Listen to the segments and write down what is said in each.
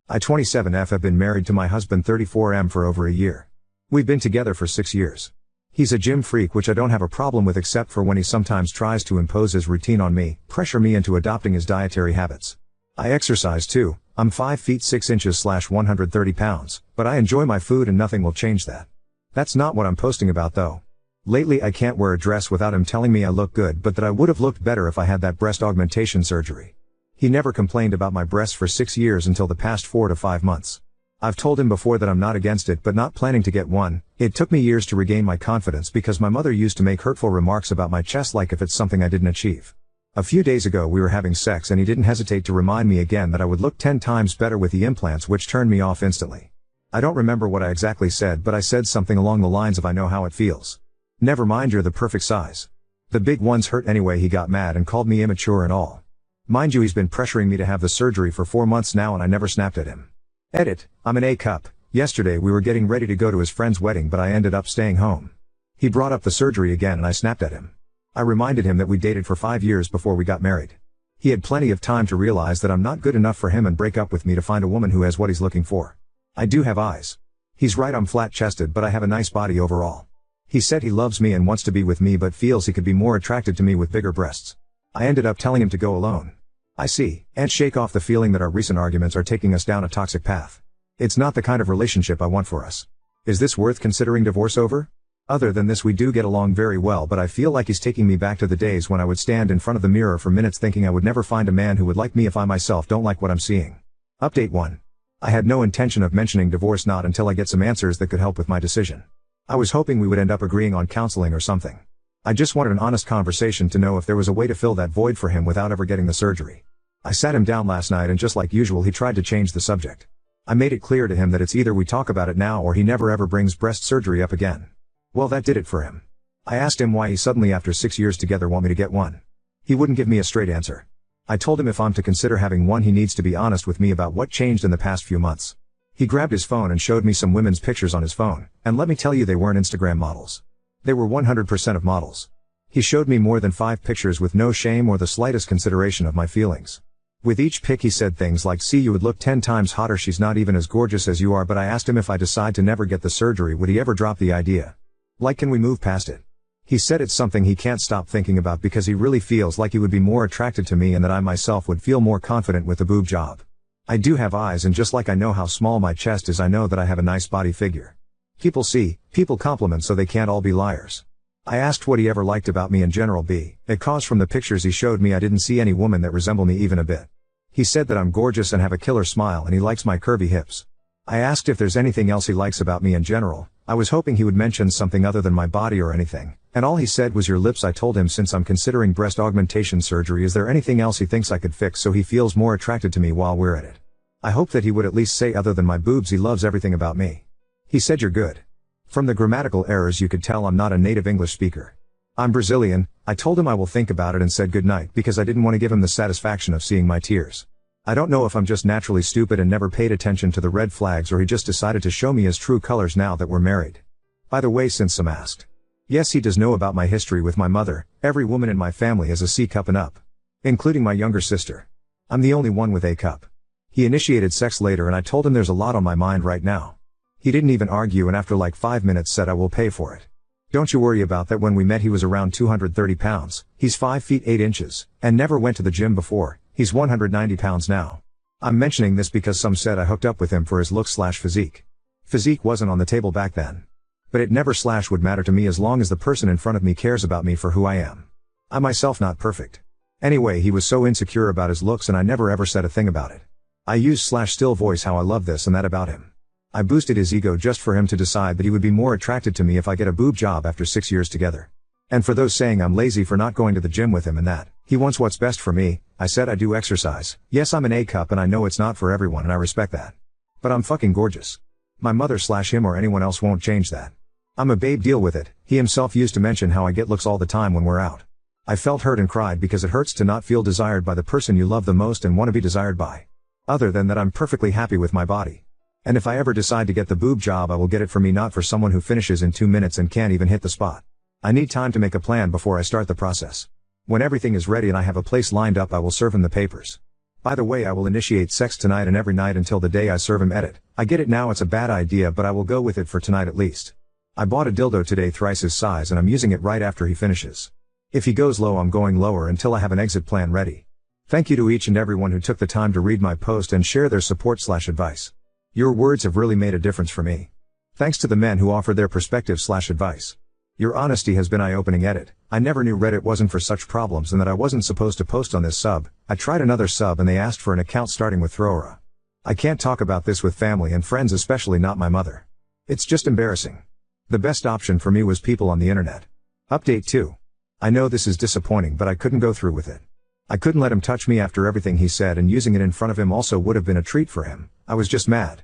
I 27F have been married to my husband 34M for over a year. We've been together for 6 years. He's a gym freak, which I don't have a problem with except for when he sometimes tries to impose his routine on me, pressure me into adopting his dietary habits. I exercise too. I'm 5 feet 6 inches / 130 pounds, but I enjoy my food and nothing will change that. That's not what I'm posting about though. Lately I can't wear a dress without him telling me I look good, but that I would have looked better if I had that breast augmentation surgery. He never complained about my breasts for 6 years until the past 4 to 5 months. I've told him before that I'm not against it but not planning to get one. It took me years to regain my confidence because my mother used to make hurtful remarks about my chest like if it's something I didn't achieve. A few days ago we were having sex and he didn't hesitate to remind me again that I would look 10 times better with the implants, which turned me off instantly. I don't remember what I exactly said, but I said something along the lines of I know how it feels. Never mind, you're the perfect size. The big ones hurt anyway. He got mad and called me immature and all. Mind you, he's been pressuring me to have the surgery for 4 months now and I never snapped at him. Edit, I'm an A cup. Yesterday we were getting ready to go to his friend's wedding but I ended up staying home. He brought up the surgery again and I snapped at him. I reminded him that we dated for 5 years before we got married. He had plenty of time to realize that I'm not good enough for him and break up with me to find a woman who has what he's looking for. I do have eyes. He's right, I'm flat-chested but I have a nice body overall. He said he loves me and wants to be with me but feels he could be more attracted to me with bigger breasts. I ended up telling him to go alone. I see, and shake off the feeling that our recent arguments are taking us down a toxic path. It's not the kind of relationship I want for us. Is this worth considering divorce over? Other than this, we do get along very well, but I feel like he's taking me back to the days when I would stand in front of the mirror for minutes thinking I would never find a man who would like me if I myself don't like what I'm seeing. Update 1. I had no intention of mentioning divorce, not until I get some answers that could help with my decision. I was hoping we would end up agreeing on counseling or something. I just wanted an honest conversation to know if there was a way to fill that void for him without ever getting the surgery. I sat him down last night and just like usual he tried to change the subject. I made it clear to him that it's either we talk about it now or he never ever brings breast surgery up again. Well, that did it for him. I asked him why he suddenly after 6 years together want me to get one. He wouldn't give me a straight answer. I told him if I'm to consider having one he needs to be honest with me about what changed in the past few months. He grabbed his phone and showed me some women's pictures on his phone, and let me tell you, they weren't Instagram models. They were 100% of models. He showed me more than 5 pictures with no shame or the slightest consideration of my feelings. With each pic he said things like, see, you would look 10 times hotter, she's not even as gorgeous as you are. But I asked him if I decide to never get the surgery would he ever drop the idea? Like, can we move past it? He said it's something he can't stop thinking about because he really feels like he would be more attracted to me and that I myself would feel more confident with the boob job. I do have eyes, and just like I know how small my chest is, I know that I have a nice body figure. People see, people compliment, so they can't all be liars. I asked what he ever liked about me in general because from the pictures he showed me I didn't see any woman that resemble me even a bit. He said that I'm gorgeous and have a killer smile and he likes my curvy hips. I asked if there's anything else he likes about me in general. I was hoping he would mention something other than my body or anything, and all he said was your lips. I told him since I'm considering breast augmentation surgery, is there anything else he thinks I could fix so he feels more attracted to me while we're at it? I hope that he would at least say other than my boobs he loves everything about me. He said you're good. From the grammatical errors you could tell I'm not a native English speaker. I'm Brazilian. I told him I will think about it and said goodnight because I didn't want to give him the satisfaction of seeing my tears. I don't know if I'm just naturally stupid and never paid attention to the red flags or he just decided to show me his true colors now that we're married. By the way, since some asked. Yes, he does know about my history with my mother. Every woman in my family is a C cup and up. Including my younger sister. I'm the only one with A cup. He initiated sex later and I told him there's a lot on my mind right now. He didn't even argue and after like 5 minutes said I will pay for it. Don't you worry about that. When we met he was around 230 pounds, he's 5 feet 8 inches, and never went to the gym before. He's 190 pounds now. I'm mentioning this because some said I hooked up with him for his looks/physique. Physique wasn't on the table back then. But it never would matter to me as long as the person in front of me cares about me for who I am. I myself not perfect. Anyway, he was so insecure about his looks and I never ever said a thing about it. I used/still voice how I love this and that about him. I boosted his ego just for him to decide that he would be more attracted to me if I get a boob job after 6 years together. And for those saying I'm lazy for not going to the gym with him and that he wants what's best for me, I said I do exercise. Yes, I'm an A cup and I know it's not for everyone and I respect that. But I'm fucking gorgeous. My mother/him or anyone else won't change that. I'm a babe, deal with it. He himself used to mention how I get looks all the time when we're out. I felt hurt and cried because it hurts to not feel desired by the person you love the most and want to be desired by. Other than that, I'm perfectly happy with my body. And if I ever decide to get the boob job, I will get it for me, not for someone who finishes in 2 minutes and can't even hit the spot. I need time to make a plan before I start the process. When everything is ready and I have a place lined up, I will serve him the papers. By the way, I will initiate sex tonight and every night until the day I serve him. Edit. I get it now, it's a bad idea, but I will go with it for tonight at least. I bought a dildo today thrice his size and I'm using it right after he finishes. If he goes low, I'm going lower until I have an exit plan ready. Thank you to each and everyone who took the time to read my post and share their support/advice. Your words have really made a difference for me. Thanks to the men who offered their perspective/advice. Your honesty has been eye-opening. Edit. I never knew Reddit wasn't for such problems and that I wasn't supposed to post on this sub. I tried another sub and they asked for an account starting with Throra. I can't talk about this with family and friends, especially not my mother. It's just embarrassing. The best option for me was people on the internet. Update 2. I know this is disappointing, but I couldn't go through with it. I couldn't let him touch me after everything he said, and using it in front of him also would have been a treat for him. I was just mad.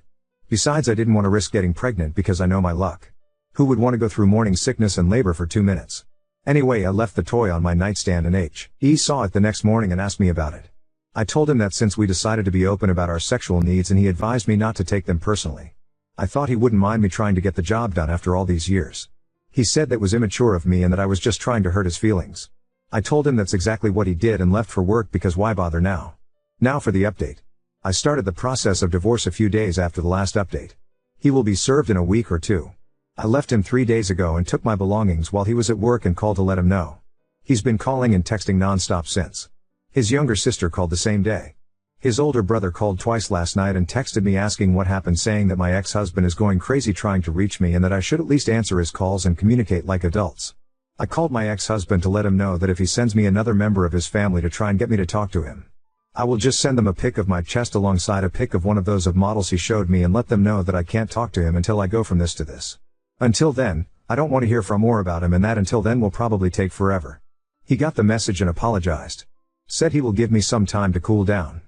Besides, I didn't want to risk getting pregnant because I know my luck. Who would want to go through morning sickness and labor for 2 minutes? Anyway, I left the toy on my nightstand and he saw it the next morning and asked me about it. I told him that since we decided to be open about our sexual needs and he advised me not to take them personally. I thought he wouldn't mind me trying to get the job done after all these years. He said that was immature of me and that I was just trying to hurt his feelings. I told him that's exactly what he did and left for work because why bother now? Now for the update. I started the process of divorce a few days after the last update. He will be served in a week or 2. I left him 3 days ago and took my belongings while he was at work and called to let him know. He's been calling and texting non-stop since. His younger sister called the same day. His older brother called twice last night and texted me asking what happened, saying that my ex-husband is going crazy trying to reach me and that I should at least answer his calls and communicate like adults. I called my ex-husband to let him know that if he sends me another member of his family to try and get me to talk to him, I will just send them a pic of my chest alongside a pic of one of those of models he showed me and let them know that I can't talk to him until I go from this to this. Until then, I don't want to hear more about him, and that until then will probably take forever. He got the message and apologized. Said he will give me some time to cool down.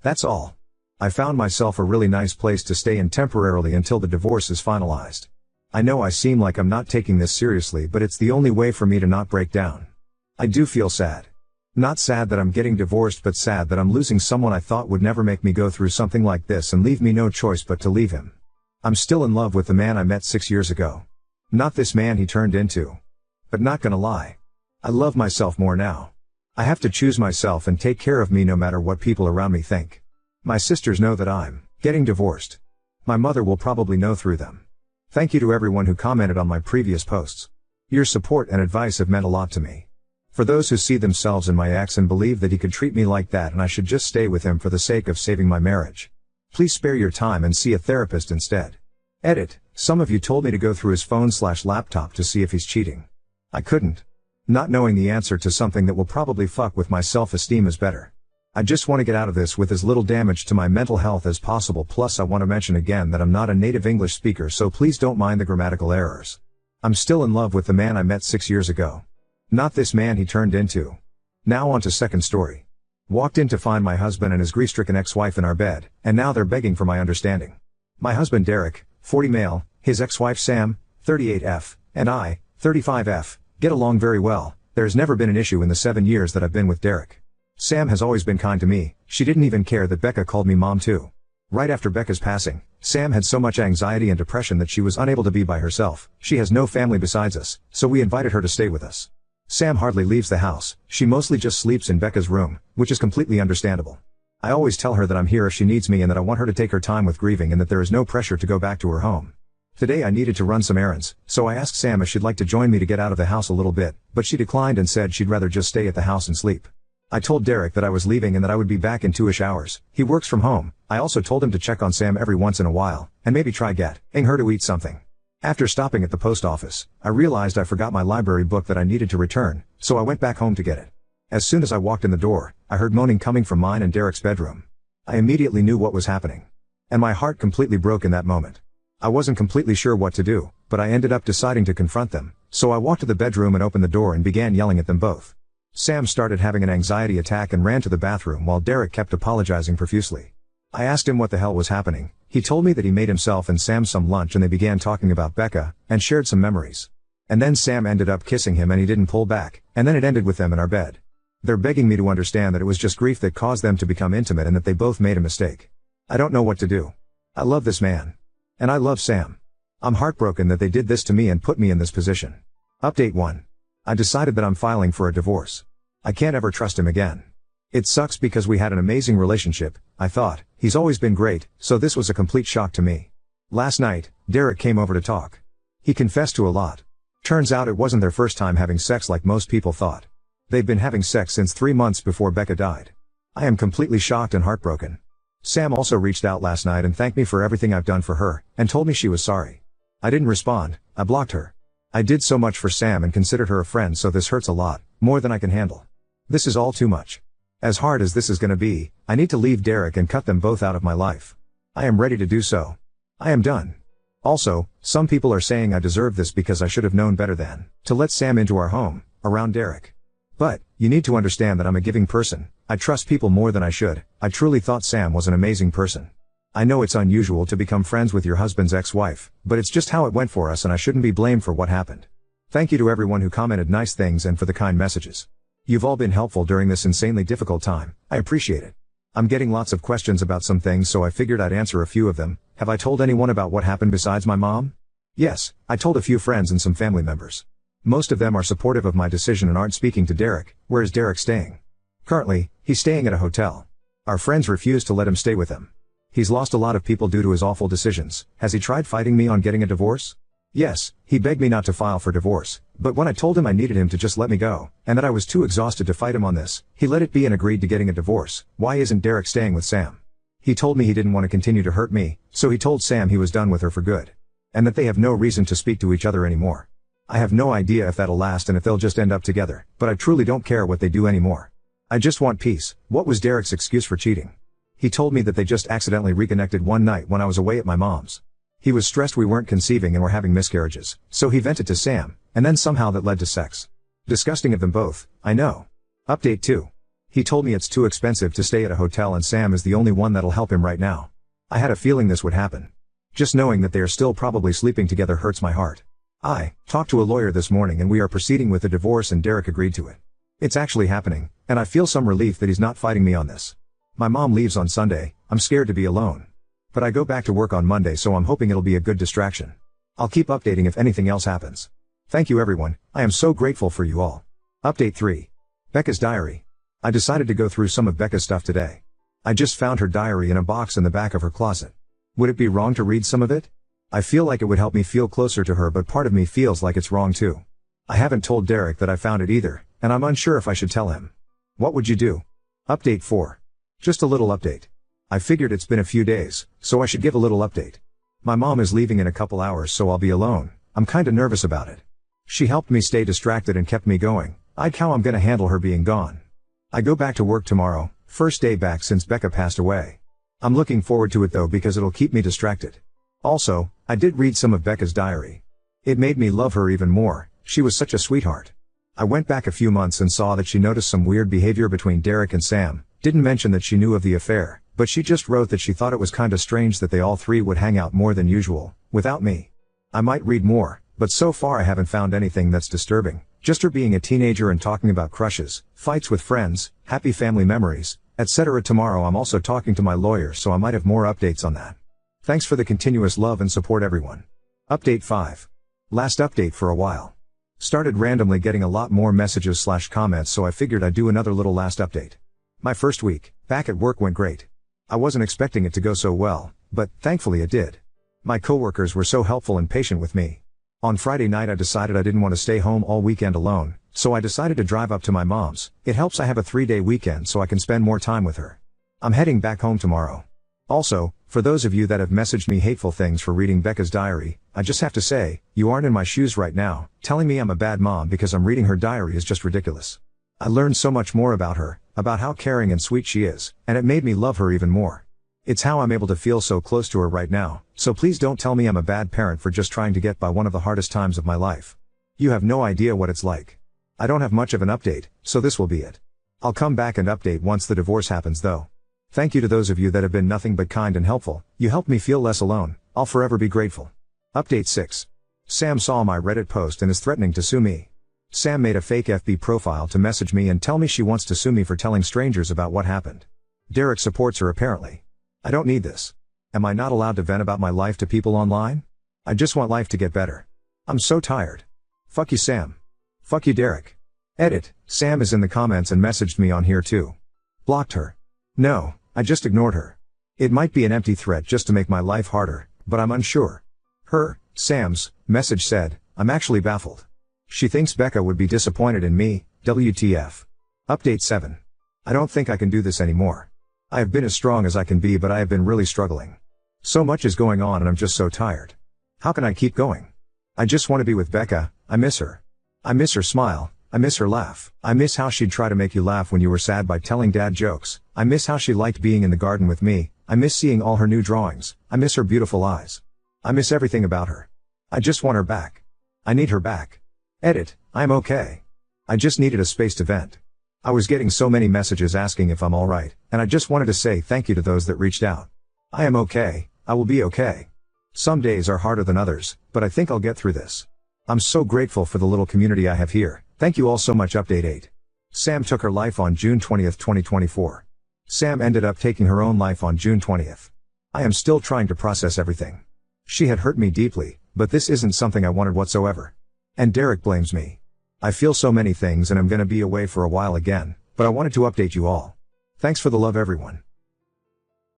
That's all. I found myself a really nice place to stay in temporarily until the divorce is finalized. I know I seem like I'm not taking this seriously, but it's the only way for me to not break down. I do feel sad. Not sad that I'm getting divorced, but sad that I'm losing someone I thought would never make me go through something like this and leave me no choice but to leave him. I'm still in love with the man I met 6 years ago. Not this man he turned into. But not gonna lie. I love myself more now. I have to choose myself and take care of me no matter what people around me think. My sisters know that I'm getting divorced. My mother will probably know through them. Thank you to everyone who commented on my previous posts. Your support and advice have meant a lot to me. For those who see themselves in my ex and believe that he could treat me like that and I should just stay with him for the sake of saving my marriage, please spare your time and see a therapist instead. Edit. Some of you told me to go through his phone/laptop to see if he's cheating. I couldn't. Not knowing the answer to something that will probably fuck with my self-esteem is better. I just want to get out of this with as little damage to my mental health as possible. Plus, I want to mention again that I'm not a native English speaker, so please don't mind the grammatical errors. I'm still in love with the man I met 6 years ago. Not this man he turned into. Now on to second story. Walked in to find my husband and his grief-stricken ex-wife in our bed, and now they're begging for my understanding. My husband Derek, 40 male, his ex-wife Sam, 38F, and I, 35F, get along very well. There's never been an issue in the 7 years that I've been with Derek. Sam has always been kind to me. She didn't even care that Becca called me mom too. Right after Becca's passing, Sam had so much anxiety and depression that she was unable to be by herself. She has no family besides us, so we invited her to stay with us. Sam hardly leaves the house. She mostly just sleeps in Becca's room, which is completely understandable. I always tell her that I'm here if she needs me and that I want her to take her time with grieving and that there is no pressure to go back to her home. Today I needed to run some errands, so I asked Sam if she'd like to join me to get out of the house a little bit, but she declined and said she'd rather just stay at the house and sleep. I told Derek that I was leaving and that I would be back in 2-ish hours. He works from home. I also told him to check on Sam every once in a while, and maybe try getting her to eat something. After stopping at the post office, I realized I forgot my library book that I needed to return, so I went back home to get it. As soon as I walked in the door, I heard moaning coming from mine and Derek's bedroom. I immediately knew what was happening. And my heart completely broke in that moment. I wasn't completely sure what to do, but I ended up deciding to confront them, so I walked to the bedroom and opened the door and began yelling at them both. Sam started having an anxiety attack and ran to the bathroom while Derek kept apologizing profusely. I asked him what the hell was happening. He told me that he made himself and Sam some lunch and they began talking about Becca, and shared some memories. And then Sam ended up kissing him and he didn't pull back, and then it ended with them in our bed. They're begging me to understand that it was just grief that caused them to become intimate and that they both made a mistake. I don't know what to do. I love this man. And I love Sam. I'm heartbroken that they did this to me and put me in this position. Update 1. I decided that I'm filing for a divorce. I can't ever trust him again. It sucks because we had an amazing relationship, I thought. He's always been great, so this was a complete shock to me. Last night, Derek came over to talk. He confessed to a lot. Turns out it wasn't their first time having sex like most people thought. They've been having sex since 3 months before Becca died. I am completely shocked and heartbroken. Sam also reached out last night and thanked me for everything I've done for her, and told me she was sorry. I didn't respond, I blocked her. I did so much for Sam and considered her a friend, so this hurts a lot, more than I can handle. This is all too much. As hard as this is gonna be, I need to leave Derek and cut them both out of my life. I am ready to do so. I am done. Also, some people are saying I deserve this because I should have known better than to let Sam into our home, around Derek. But, you need to understand that I'm a giving person. I trust people more than I should. I truly thought Sam was an amazing person. I know it's unusual to become friends with your husband's ex-wife, but it's just how it went for us and I shouldn't be blamed for what happened. Thank you to everyone who commented nice things and for the kind messages. You've all been helpful during this insanely difficult time. I appreciate it. I'm getting lots of questions about some things, so I figured I'd answer a few of them. Have I told anyone about what happened besides my mom? Yes, I told a few friends and some family members. Most of them are supportive of my decision and aren't speaking to Derek. Where is Derek staying? Currently, he's staying at a hotel. Our friends refuse to let him stay with them. He's lost a lot of people due to his awful decisions. Has he tried fighting me on getting a divorce? Yes, he begged me not to file for divorce, but when I told him I needed him to just let me go, and that I was too exhausted to fight him on this, he let it be and agreed to getting a divorce. Why isn't Derek staying with Sam? He told me he didn't want to continue to hurt me, so he told Sam he was done with her for good. And that they have no reason to speak to each other anymore. I have no idea if that'll last and if they'll just end up together, but I truly don't care what they do anymore. I just want peace. What was Derek's excuse for cheating? He told me that they just accidentally reconnected one night when I was away at my mom's. He was stressed we weren't conceiving and were having miscarriages, so he vented to Sam, and then somehow that led to sex. Disgusting of them both, I know. Update 2. He told me it's too expensive to stay at a hotel and Sam is the only one that'll help him right now. I had a feeling this would happen. Just knowing that they are still probably sleeping together hurts my heart. I talked to a lawyer this morning and we are proceeding with the divorce and Derek agreed to it. It's actually happening, and I feel some relief that he's not fighting me on this. My mom leaves on Sunday. I'm scared to be alone. But I go back to work on Monday, so I'm hoping it'll be a good distraction. I'll keep updating if anything else happens. Thank you everyone, I am so grateful for you all. Update 3. Becca's diary. I decided to go through some of Becca's stuff today. I just found her diary in a box in the back of her closet. Would it be wrong to read some of it? I feel like it would help me feel closer to her, but part of me feels like it's wrong too. I haven't told Derek that I found it either, and I'm unsure if I should tell him. What would you do? Update 4. Just a little update. I figured it's been a few days, so I should give a little update. My mom is leaving in a couple hours, so I'll be alone. I'm kinda nervous about it. She helped me stay distracted and kept me going. How I'm gonna handle her being gone. I go back to work tomorrow, first day back since Becca passed away. I'm looking forward to it though because it'll keep me distracted. Also, I did read some of Becca's diary. It made me love her even more. She was such a sweetheart. I went back a few months and saw that she noticed some weird behavior between Derek and Sam. Didn't mention that she knew of the affair, but she just wrote that she thought it was kinda strange that they all three would hang out more than usual, without me. I might read more, but so far I haven't found anything that's disturbing. Just her being a teenager and talking about crushes, fights with friends, happy family memories, etc. Tomorrow I'm also talking to my lawyer, so I might have more updates on that. Thanks for the continuous love and support everyone. Update 5. Last update for a while. Started randomly getting a lot more messages/comments, so I figured I'd do another little last update. My first week back at work went great. I wasn't expecting it to go so well, but thankfully it did. My coworkers were so helpful and patient with me. On Friday night I decided I didn't want to stay home all weekend alone, so I decided to drive up to my mom's. It helps I have a 3-day weekend so I can spend more time with her. I'm heading back home tomorrow. Also, for those of you that have messaged me hateful things for reading Becca's diary, I just have to say, you aren't in my shoes right now. Telling me I'm a bad mom because I'm reading her diary is just ridiculous. I learned so much more about her, about how caring and sweet she is, and it made me love her even more. It's how I'm able to feel so close to her right now, so please don't tell me I'm a bad parent for just trying to get by one of the hardest times of my life. You have no idea what it's like. I don't have much of an update, so this will be it. I'll come back and update once the divorce happens though. Thank you to those of you that have been nothing but kind and helpful. You helped me feel less alone. I'll forever be grateful. Update 6. Sam saw my Reddit post and is threatening to sue me. Sam made a fake FB profile to message me and tell me she wants to sue me for telling strangers about what happened. Derek supports her apparently. I don't need this. Am I not allowed to vent about my life to people online? I just want life to get better. I'm so tired. Fuck you Sam. Fuck you Derek. Edit, Sam is in the comments and messaged me on here too. Blocked her. No, I just ignored her. It might be an empty threat just to make my life harder, but I'm unsure. Sam's message said, I'm actually baffled. She thinks Becca would be disappointed in me, WTF. Update 7. I don't think I can do this anymore. I have been as strong as I can be, but I have been really struggling. So much is going on and I'm just so tired. How can I keep going? I just want to be with Becca. I miss her. I miss her smile. I miss her laugh. I miss how she'd try to make you laugh when you were sad by telling dad jokes. I miss how she liked being in the garden with me. I miss seeing all her new drawings. I miss her beautiful eyes. I miss everything about her. I just want her back. I need her back. Edit, I'm okay. I just needed a space to vent. I was getting so many messages asking if I'm alright, and I just wanted to say thank you to those that reached out. I am okay, I will be okay. Some days are harder than others, but I think I'll get through this. I'm so grateful for the little community I have here. Thank you all so much. Update 8. Sam took her life on June 20th, 2024. Sam ended up taking her own life on June 20th. I am still trying to process everything. She had hurt me deeply, but this isn't something I wanted whatsoever. And Derek blames me. I feel so many things and I'm gonna be away for a while again, but I wanted to update you all. Thanks for the love, everyone.